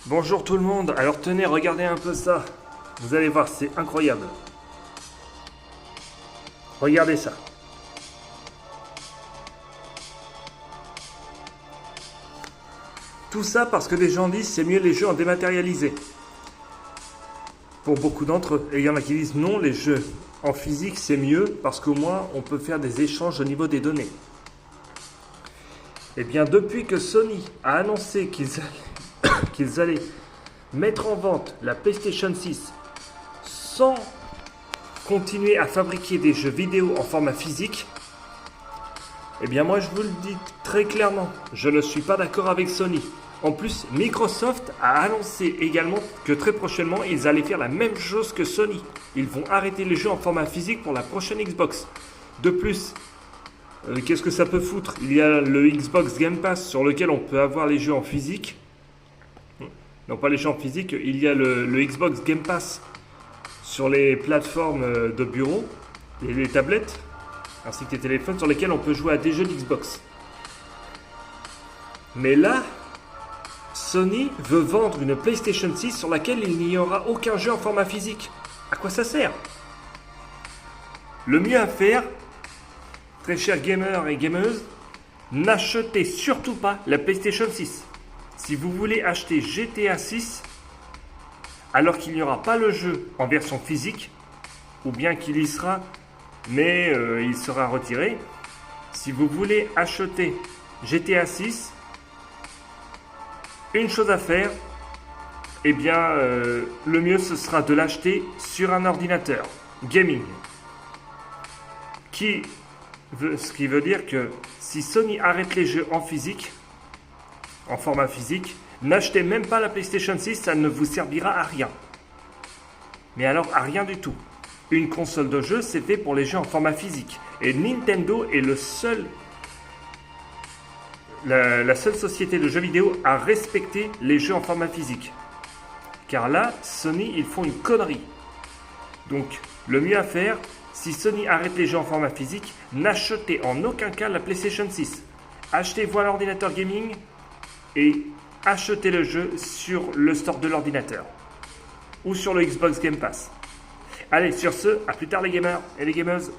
Bonjour tout le monde, alors tenez, regardez un peu ça. Vous allez voir, c'est incroyable. Regardez ça. Tout ça parce que des gens disent c'est mieux les jeux en dématérialisé. Pour beaucoup d'entre eux. Et il y en a qui disent non, les jeux en physique c'est mieux parce qu'au moins on peut faire des échanges au niveau des données. Eh bien depuis que Sony a annoncé qu'ils allaient mettre en vente la PlayStation 6 sans continuer à fabriquer des jeux vidéo en format physique, eh bien moi je vous le dis très clairement, je ne suis pas d'accord avec Sony. En plus, Microsoft a annoncé également que très prochainement ils allaient faire la même chose que Sony. Ils vont arrêter les jeux en format physique pour la prochaine Xbox. De plus, qu'est-ce que ça peut foutre? Il y a le Xbox Game Pass sur lequel on peut avoir les jeux en physique. Non, pas les jeux en physique, il y a le Xbox Game Pass sur les plateformes de bureau, les tablettes, ainsi que les téléphones sur lesquels on peut jouer à des jeux d'Xbox. Mais là, Sony veut vendre une PlayStation 6 sur laquelle il n'y aura aucun jeu en format physique. À quoi ça sert? Le mieux à faire, très chers gamers et gameuses, n'achetez surtout pas la PlayStation 6. Si vous voulez acheter GTA 6, alors qu'il n'y aura pas le jeu en version physique, ou bien qu'il y sera, mais il sera retiré, si vous voulez acheter GTA 6, une chose à faire, eh bien, le mieux ce sera de l'acheter sur un ordinateur gaming. Ce qui veut dire que si Sony arrête les jeux en physique, en format physique, n'achetez même pas la PlayStation 6, ça ne vous servira à rien. Mais alors à rien du tout. Une console de jeu, c'est fait pour les jeux en format physique. Et Nintendo est la seule société de jeux vidéo à respecter les jeux en format physique. Car là, Sony, ils font une connerie. Donc, le mieux à faire, si Sony arrête les jeux en format physique, n'achetez en aucun cas la PlayStation 6. Achetez-vous un ordinateur gaming et achetez le jeu sur le store de l'ordinateur ou sur le Xbox Game Pass. Allez, sur ce, à plus tard les gamers et les gameuses.